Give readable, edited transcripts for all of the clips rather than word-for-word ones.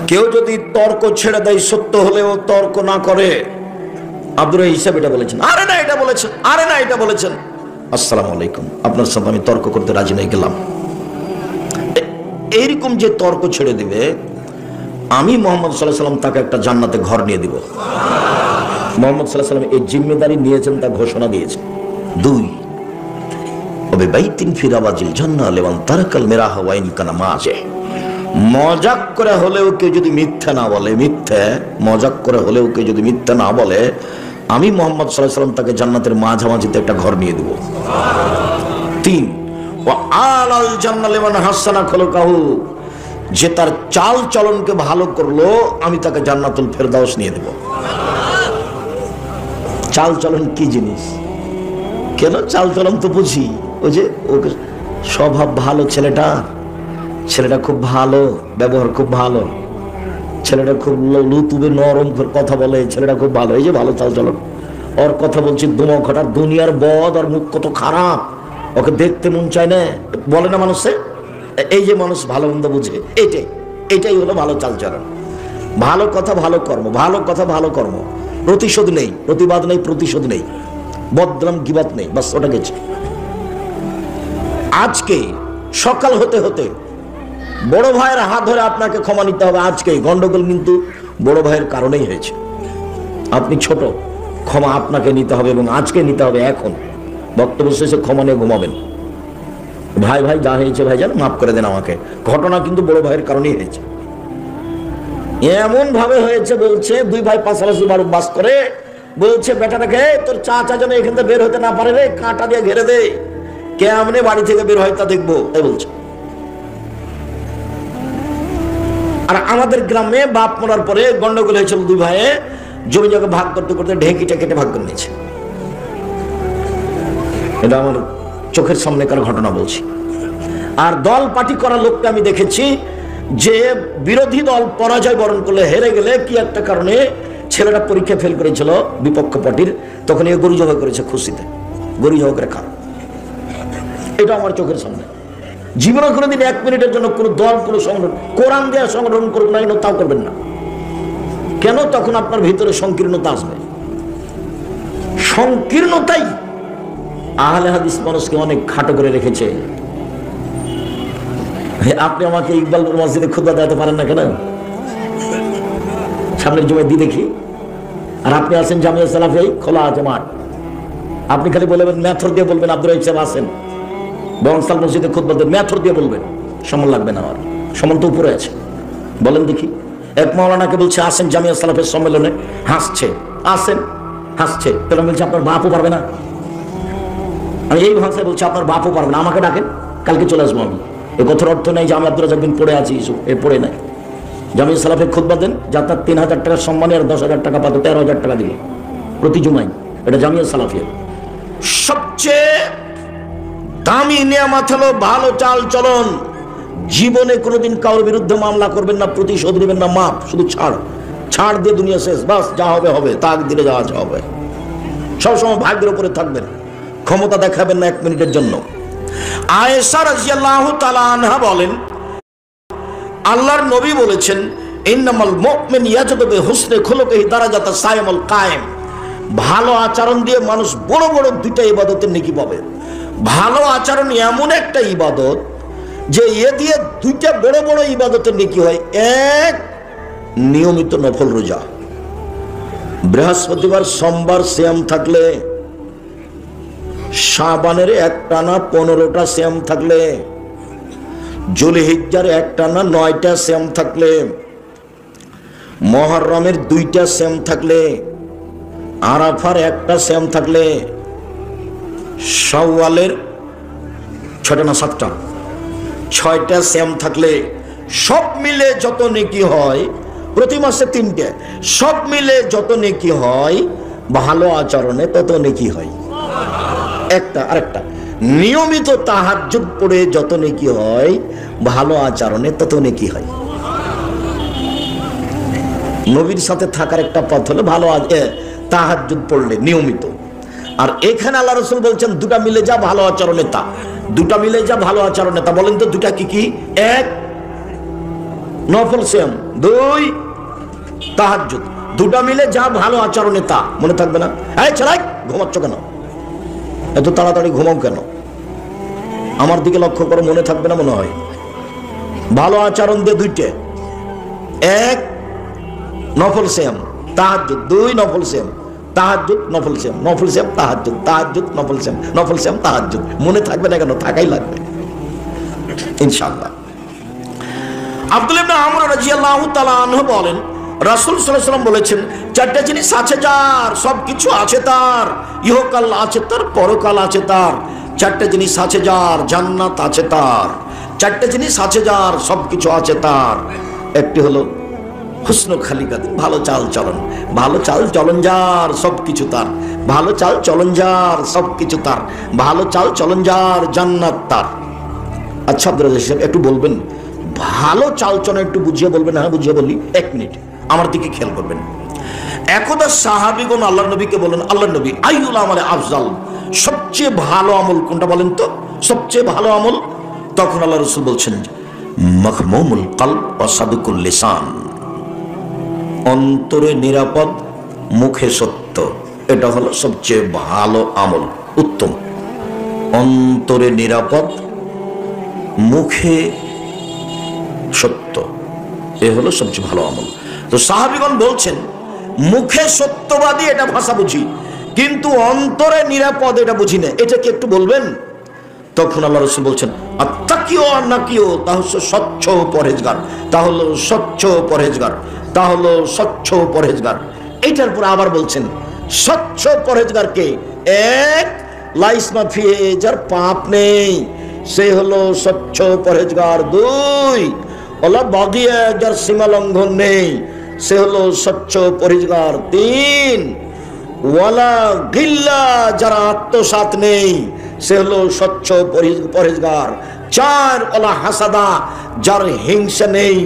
কেউ যদি তর্ক ছেড়ে দেয়, সত্য হলেও তর্ক না করে, আব্দুর হিসাব এটা বলেছেন, আরে না এটা বলেছেন, আরে না এটা বলেছেন, আসসালামু আলাইকুম, আপনার সাথে আমি তর্ক করতে রাজি নই, গেলাম। এইরকম যে তর্ক ছেড়ে দিবে, আমি মোহাম্মদ সাল্লাল্লাহু আলাইহি ওয়াসাল্লাম তাকে একটা জান্নাতে ঘর নিয়ে দিব। মোহাম্মদ সাল্লাল্লাহু আলাইহি ওয়াসাল্লাম এই জিম্মেদারি নিয়েছেন, তা ঘোষণা দিয়েছেন। 2, ওবে বাইতিন ফি রাবাজিল জান্নাহ লিমান তারাকাল মিরাহা ওয়া ইন কানা মাজে। মজাক করে হলেও কেউ যদি মিথ্যা না বলে, মজাক করে হলেও কেউ যদি মিথ্যা না বলে, আমি মোহাম্মদ সাল্লাল্লাহু আলাইহি ওয়াসাল্লাম তাকে জান্নাতের মাঝামাঝিতে একটা ঘর নিয়ে দেব। 3, ওয়া আলাল জান্নাহ লিমান হাসানা খুলুকাহু। যে তার চাল চলনকে ভালো করলো, আমি তাকে জান্নাতুল ফেরদাউস নিয়ে দেব। চাল চলন কি জিনিস? কেন চাল চলন তো বুঝি, ওই যে ওকে স্বভাব ভালো, ছেলেটা খুব ভালো, ব্যবহার খুব ভালো, ছেলেটা খুব লুতুবে নরম কথা বলে, ছেলেটা খুব ভালো, এই যে ভালো চাল চলন। ওর কথা বলছি দুমক ঘটার দুনিয়ার বদ, আর মুখ কত খারাপ, ওকে দেখতে মন চায় না, বলে না মানুষে। এই যে মানুষ ভালো মন্দ বুঝে, এটাই হলো ভালো চাল চলন। ভালো কথা ভালো কর্ম, ভালো কথা ভালো কর্ম, প্রতিশোধ নেই, প্রতিবাদ নেই, প্রতিশোধ নেই, বদনাম গিবাত নেই, বাস ওটা গেছে। আজকে সকাল হতে হতে বড় ভাইয়ের হাত ধরে আপনাকে ক্ষমা নিতে হবে। আজকে গন্ডগোল কিন্তু বড় ভাইয়ের কারণেই হয়েছে। আপনি ছোট, ক্ষমা আপনাকে নিতে হবে, এবং আজকে নিতে হবে। এখন বক্তব্য শেষে ক্ষমা নিয়ে ঘুমাবেন। ভাই যা হয়েছে ভাইজান মাফ করে দেন আমাকে। ঘটনা কিন্তু বড় ভাইয়ের কারণেই হয়েছে। এমন ভাবে হয়েছে, বলছে 2 ভাই পাশাপাশি বাস করে, বলছে বেটাটাকে তোর চাচা যেন এখান থেকে বের হতে না পারে রে, কাঁটা দিয়ে ঘেরে দে, কেমনে বাড়ি থেকে বের হয় তা দেখবো, তাই বলছে। আর আমাদের গ্রামে বাপ মরার পরে গন্ডগোল হয়েছিল, 2 ভাইয়ে জমি জায়গা ভাগ করতে করতে ঢেঁকিটা কেটে ভাগ করে নিয়েছে। এটা আমার চোখের সামনেকার ঘটনা বলছি। আর দল পার্টি করা লোককে আমি দেখেছি, যে বিরোধী দল পরাজয় বরণ করলে, হেরে গেলে কি একটা কারণে, ছেলেটা পরীক্ষা ফেল করেছিল বিপক্ষ পার্টির, তখন এ গরু জবাই করেছে খুশিতে, গরু জবাই করে খা। এটা আমার চোখের সামনে। জীবনে কোনোদিন 1 মিনিটের জন্য কোনো দল, কোনো সংগঠন, কোরআন দেওয়া সংগঠন করুন না কেন, তাও করবেন না। কেন? তখন আপনার ভিতরে সংকীর্ণতা আসবে। সংকীর্ণতাই আহলে হাদিস মানুষকে অনেক খাটো করে রেখেছে। আপনি আমাকে ইকবালপুর মসজিদে খুতবা দেখাতে পারেন না কেন? সামনের জমায় দিয়ে দেখি। আর আপনি আছেন জামিয়া সালাফি, খোলা আছে মাঠ, আপনি খালি বলবেন, মেথর দিয়ে বলবেন আব্দুর রহিম সাহেব আছেন বংশাল মসজিদে খুতবা দেন, মেথর দিয়ে বলবেন, সমান লাগবে না। আমার সমান তো উপরে আছে, বলেন দেখি। এক মাওলানাকে বলছে আসেন জামিয়া সালাফের সম্মেলনে, হাসছে, আসেন, হাসছে, তাহলে বলছে আপনার বাপও পারবে না। আমি এই ভাষায় বলছি আপনার বাপও পারবে না, আমাকে ডাকেন, কালকে চলে আসবো আমি। এ কথার অর্থ নেই যে আমি আব্দুর রাজ্জাক বিন পড়ে আছি, এ পড়ে নাই। জামিয়া সালাফে খুতবা দেন, যা তার 3000 টাকার সম্মানে আর 10,000 টাকা পাতো, 13,000 টাকা দিল প্রতি জুমায়। এটা জামিয়া সালাফিয়া। সবচেয়ে দামি নিয়ামত হলো ভালো চাল চলন। জীবনে কোনোদিন কারোর বিরুদ্ধে মামলা করবেন না, প্রতিশোধ নেবেন না, মাপ, শুধু ছাড় দিয়ে দুনিয়া শেষ, বাস যা হবে হবে, তাক দিলে যা হবে। সবসময় ভাগ্যের উপরে থাকবেন, ক্ষমতা দেখাবেন না 1 মিনিটের জন্য। আয়েশা রাদিয়াল্লাহু তাআলা আনহা বলেন, আল্লাহর নবী বলেছেন, ইন্নামাল মুমিন ইয়াজদু বিহুসনি খুলুকিহি দারাজাতা সায়ামুল কায়েম। ভালো আচরণ দিয়ে মানুষ বড় বড় 2টা ইবাদতের নেকি পাবে। ভালো আচরণ এমন একটা ইবাদত যে এ দিয়ে 2টা বড় বড় ইবাদতের নেকি হয়। 1, নিয়মিত নফল রোজা, বৃহস্পতিবার সোমবার সিয়াম থাকলে, শাবানের একটানা 15টা সিয়াম থাকলে, জুলহিজ্জার একটানা 9টা সিয়াম থাকলে, মুহররমের 2টা সিয়াম থাকলে, আরাফার 1টা সিয়াম থাকলে, শাওয়ালের 6টা না 7টা, 6টা সিয়াম থাকলে, সব মিলে যত নেকি হয়, প্রতি মাসে 3টে, সব মিলে যত নেকি হয়, ভালো আচরণে তত নেকি হয়। একটা আরেকটা, নিয়মিত তাহাজ্জুদ পড়ে যত নেকি হয়, ভালো আচরণে তত নেকি হয়। নবীর সাথে থাকার একটা পথ হলো ভালো তাহাজ্জুদ পড়লে নিয়মিত। আর এখানে আল্লাহ রাসূল বলছেন 2টা মিলে যা ভালো আচরণে তা, 2টা মিলে যা ভালো আচরণে তা। বলেন তো 2টা কি কি? 1, নফল সিয়াম, দুই তাহাজ্জুদ। দুটা মিলে যা ভালো আচরণে তা মনে থাকবে না। এই ছেলাই, ঘুমাচ্ছ কেন? এত তাড়াতাড়ি ঘুমাও কেন? আমার দিকে লক্ষ্য করো, মনে থাকবে না মনে হয়? ভালো আচরণ দিয়ে দুইটে, এক নফল সিয়াম তাহাজ্জুদ, দুই নফল সিয়াম তাহাজ্জুদ নফল সিয়াম, নফল সিয়াম তাহাজ্জুদ, তাহাজ্জুদ নফল সিয়াম, নফল সিয়াম তাহাজ্জুদ। মনে থাকবে না কেন? থাকাই লাগবে ইনশাআল্লাহ। আব্দুল্লাহ ইবনে আমর রাদিয়াল্লাহু তাআলা আনহু বলেন, রাসূল সাল্লাল্লাহু আলাইহি ওয়াসাল্লাম বলেছেন, চারটা জিনিস আছে যার, সবকিছু আছে তার, ইহকাল আছে তার, পরকাল আছে তার। চারটা জিনিস আছে যার, জান্নাত আছে তার। চারটা জিনিস আছে যার, সবকিছু আছে তার। একটি হলো হুসনু খালিকাত, ভালো চাল চলন। ভালো চাল চলন যার, সবকিছু তার। ভালো চাল চলন যার, সবকিছু তার। ভালো চাল চলন যার, জান্নাত তার। আচ্ছা আব্দুর রাজ্জাক সাহেব, একটু বলবেন ভালো চাল চলন, একটু বুঝিয়ে বলবেন? হ্যাঁ বুঝিয়ে বলি, এক মিনিট আমার দিকে খেয়াল করবেন। একদা সাহাবীগণ আল্লাহর নবীকে বলেন, আল্লাহর নবী, আইয়ুল আমালে আফজাল, সবচেয়ে ভালো আমল কোনটা বলেন তো, সবচেয়ে ভালো আমল? তখন আল্লাহ রাসূল বলছেন, মাখমুমুল কলব ওয়া সাদকুল লিসান, অন্তরে নিরাপদ, মুখে সত্য। এটা হলো সবচেয়ে ভালো আমল, উত্তম। অন্তরে নিরাপদ, মুখে সত্য, এ হলো সবচেয়ে ভালো আমল। তো সাহাবীগণ বলছেন, মুখে সত্যবাদী এটা ভাষা বুঝি, কিন্তু অন্তরে নিরাপদ এটা বুঝি না, এটা কি একটু বলবেন? তখন আল্লাহ রাসূল বলছেন, আত্তাকিও আর নাকিও, তা হচ্ছে স্বচ্ছ পরহেজগার, তা হলো স্বচ্ছ পরহেজগার, তা হলো স্বচ্ছ পরহেজগার। এইটার পর আবার বলছেন, স্বচ্ছ পরহেজগারকে এক, লাইসমা ফিহে, যার পাপ নেই, সে হলো স্বচ্ছ পরহেজগার। দুই, ওলা বাগিয়া, যার সীমা লঙ্ঘন নেই, সে হলো স্বচ্ছ পরহেজগার। তিন, ওয়ালা গিল্লা, যার আত্মসাৎ নেই, সে হলো স্বচ্ছ পরহেজগার। চার, ওলা হাসাদা, যার হিংসা নেই,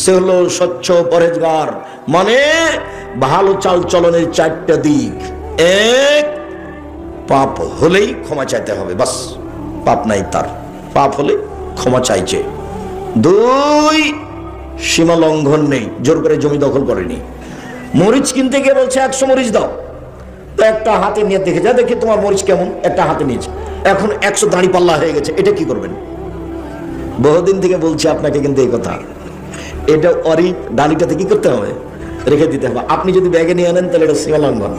সে হলো স্বচ্ছ পরহেজগার। মানে ভালো চাল চলনের চারটা দিক। এক, পাপ হলেই ক্ষমা চাইতে হবে, বাস, পাপ নাই তার, পাপ হলে ক্ষমা চাইছে। দুই, সীমা লঙ্ঘন নেই, জোর করে জমি দখল করেনি। মরিচ কিনতে গিয়ে বলছে 100 মরিচ দাও, তো একটা হাতে নিয়ে দেখে যা, দেখি তোমার মরিচ কেমন, একটা হাতে নিয়েছে, এখন 100 দাঁড়ি পাল্লা হয়ে গেছে, এটা কি করবেন? বহুদিন থেকে বলছি আপনাকে, কিন্তু এই কথা, এটা অরি ডালিটাতে কি করতে হবে? রেখে দিতে হবে। আপনি যদি ব্যাগে নিয়ে আনেন তাহলে এটা সীমা লঙ্ঘন।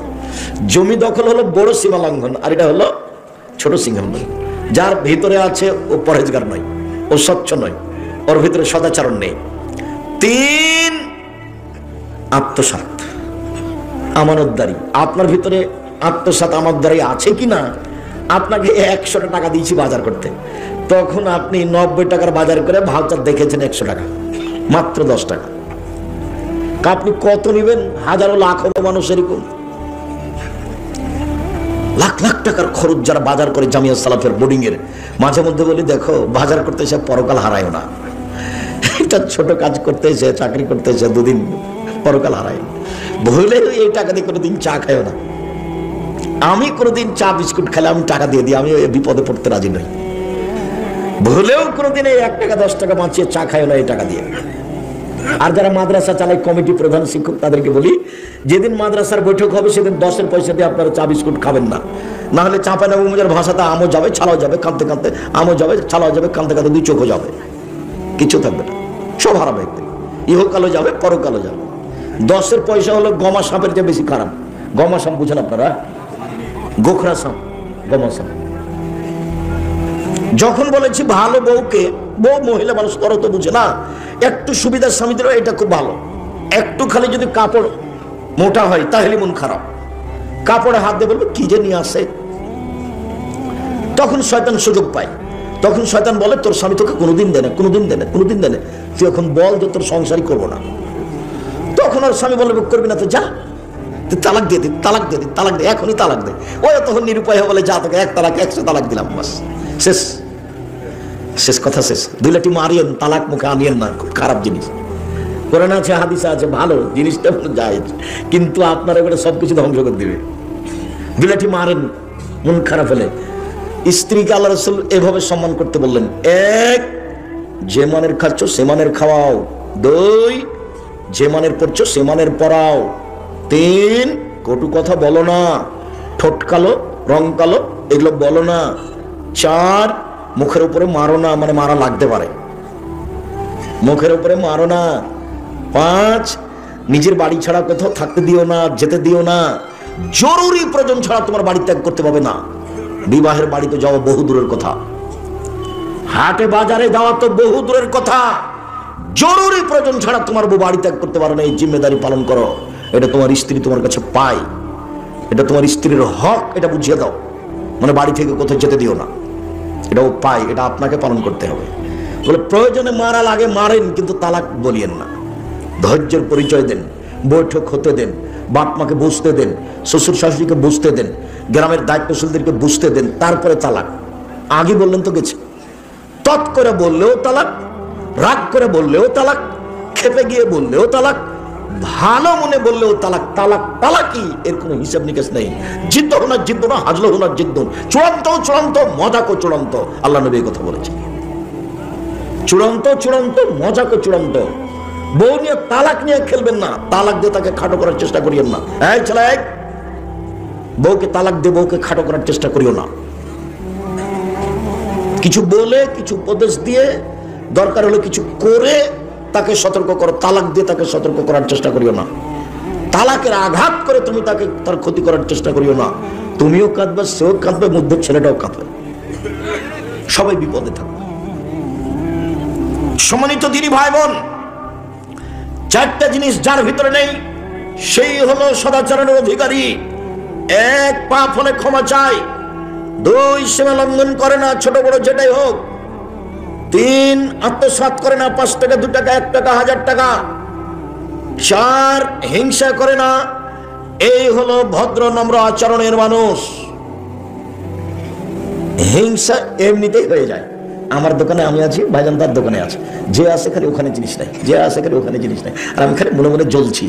জমি দখল হলো বড় সীমা লঙ্ঘন, আর এটা হলো ছোট সীমা লঙ্ঘন। যার ভিতরে আছে ও পরহেজগার নয়, ও স্বচ্ছ নয়, ওর ভিতরে সদাচরণ নেই। তিন, আত্মসাৎ, আমানতদারি। আপনার ভিতরে আত্মসাৎ, আমানতদারি আছে কিনা? আপনাকে 100 টাকা দিয়েছি বাজার করতে, তখন আপনি 90 টাকার বাজার করে ভাউচার দেখেছেন 100 টাকা, মাত্র 10 টাকা। আপনি কত নেবেন? হাজারো লাখো মানুষ এরকম লাখ লাখ টাকার খরচ যারা বাজার করে জামিয়া সালাফের বোর্ডিং এর। মাঝে মধ্যে বলি, দেখো বাজার করতে এসে পরকাল হারায় না। এটা ছোট কাজ করতে এসে, চাকরি করতে এসে 2 দিন পরকাল হারায়। ভুলে এই টাকা দিয়ে কোনোদিন চা খায়ও না। আমি কোনোদিন চা বিস্কুট খেলে আমি টাকা দিয়ে দিই, আমি বিপদে পড়তে রাজি নই। ভুলেও কোনোদিন এই 1 টাকা 10 টাকা বাঁচিয়ে চা খায় না এই টাকা দিয়ে। আর যারা মাদ্রাসা চালায়, কমিটি প্রধান, শিক্ষক, তাদেরকে বলি, যেদিন মাদ্রাসার বৈঠক হবে সেদিন 10-এর পয়সা দিয়ে আপনারা চা বিস্কুট খাবেন না, না হলে চাঁপাইনবাবগঞ্জের ভাষাতে আমও যাবে, ছালাও যাবে, কাঁদতে কাঁদতে, আমও যাবে, ছালাও যাবে, কাঁদতে কাঁদতে 2 চোখও যাবে, কিছু থাকবে না, সব হারাবে একদিন। ইহকালও যাবে, পরকালও যাবে। 10-এর পয়সা হলো গমা সাপের চেয়ে বেশি খারাপ। গমা সাপ বুঝেন আপনারা? গোখরা সাপ, গমা সাপ। যখন বলেছি ভালো বউকে, বউ মহিলা মানুষ, করো তো বুঝে না, একটু সুবিধার স্বামী দিল, এটা খুব ভালো। একটু খালি যদি কাপড় মোটা হয় তাহলে মন খারাপ। কাপড়ে হাত দিয়ে বলবে কি যে নিয়ে আসে, তখন শয়তান সুযোগ পায়। তখন শয়তান বলে, তোর স্বামী তোকে কোনোদিন দেয় না, কোনোদিন দেয় না, কোনোদিন দেয় না, তুই এখন বল যে তোর সংসারই করবো না। তখন আর স্বামী বলে, করবি না তো যা, তুই তালাক দিয়ে দিন, তালাক দিয়ে দিন, তালাক দে, এখনই তালাক দে। ওই তখন নিরুপায় বলে, যা তোকে 1 তালাক 100 তালাক দিলাম, বাস, শেষ, শেষ কথা শেষ। 2 লাঠি মারিয়েন, তালাক মুখে আনিয়েন না, খুব খারাপ জিনিস। কোরআনে আছে, হাদিসে আছে, ভালো জিনিসটা জায়েজ, কিন্তু আপনার এবারে সবকিছু ধ্বংস করে দিবে। 2 লাঠি মারেন, মন খারাপ হলে। স্ত্রীকে আল্লাহ রাসূল এভাবে সম্মান করতে বললেন, 1, যে মানের খাচ্ছ সে মানের খাওয়াও। 2, যে মানের পড়ছো সে মানের পড়াও। 3, কটু কথা বলো না, ঠোঁট কালো রং কালো এগুলো বলো না। 4, মুখের উপরে মারো না, মানে মারা লাগতে পারে, মুখের উপরে মারো না। 5, নিজের বাড়ি ছাড়া কোথাও থাকতে দিও না, যেতে দিও না। জরুরি প্রয়োজন ছাড়া তোমার বাড়ি ত্যাগ করতে পারবে না। বিবাহের বাড়িতে যাওয়া বহু দূরের কথা, হাটে বাজারে যাওয়া তো বহু দূরের কথা। জরুরি প্রয়োজন ছাড়া তোমার বউ বাড়ি ত্যাগ করতে পারো না। এই জিম্মেদারি পালন করো। এটা তোমার স্ত্রী তোমার কাছে পায়, এটা তোমার স্ত্রীর হক, এটা বুঝিয়ে দাও। মানে বাড়ি থেকে কোথাও যেতে দিও না, এটাও পায়, এটা আপনাকে পালন করতে হবে। বলে প্রয়োজনে মারা লাগে মারেন, কিন্তু তালাক বলিয়েন না। ধৈর্যের পরিচয় দেন, বৈঠক হতে দেন, বাপ মাকে বুঝতে দেন, শ্বশুর শাশুড়িকে বুঝতে দেন, গ্রামের দায়িত্বশীলদেরকে বুঝতে দেন, তারপরে তালাক। আগে বললেন তো গেছে। তৎ করে বললেও তালাক, রাগ করে বললেও তালাক, খেপে গিয়ে বললেও তালাক, ভালো মনে বললেও তালাক। তালাক তালাকি, এর কোনো হিসাব নিকাশ নেই। জিদ্দ হোনা জিদ্দ না, হাজলো হোনা জিদ্দ, চূড়ান্ত চূড়ান্ত, মজাকো চূড়ান্ত। আল্লাহ নবী কথা বলেছে, চূড়ান্ত চূড়ান্ত, মজাকো চূড়ান্ত। বউ নিয়ে তালাক নিয়ে খেলবেন না, তালাক দিয়ে তাকে খাটো করার চেষ্টা করিয়েন না। এই ছেলে, বউকে তালাক দিয়ে বউকে খাটো করার চেষ্টা করিও না। কিছু বলে, কিছু উপদেশ দিয়ে, দরকার হলে কিছু করে তাকে সতর্ক করো। তালাক দিয়ে তাকে সতর্ক করার চেষ্টা করিও না। তালাকের আঘাত করে তুমি তাকে তার ক্ষতি করার চেষ্টা করিও না। তুমিও কাঁদবে, সেও কাঁদবে, মধ্যে ছেলেটাও কাঁদবে, সবাই বিপদে থাকবে। সম্মানিত দিনী ভাই বোন, 4টা জিনিস যার ভিতরে নেই সেই হলো সদাচরণের অধিকারী। 1, পাপ হলে ক্ষমা চায়। 2, সীমা লঙ্ঘন করে না, ছোট বড় যেটাই হোক। 3, আত্মসাৎ করে না, 5 টাকা 2 টাকা 1 টাকা 1000 টাকা। 4, হিংসা করে না। এই হলো ভদ্র নম্র আচরণের মানুষ। হিংসা এমনিতেই হয়ে যায়। আমার দোকানে আমি আছি, ভাইজান তার দোকানে আছে, যে আছে খালি ওখানে জিনিস নাই, যে আছে খালি ওখানে জিনিস নাই, আর আমি খালি মনে মনে জ্বলছি।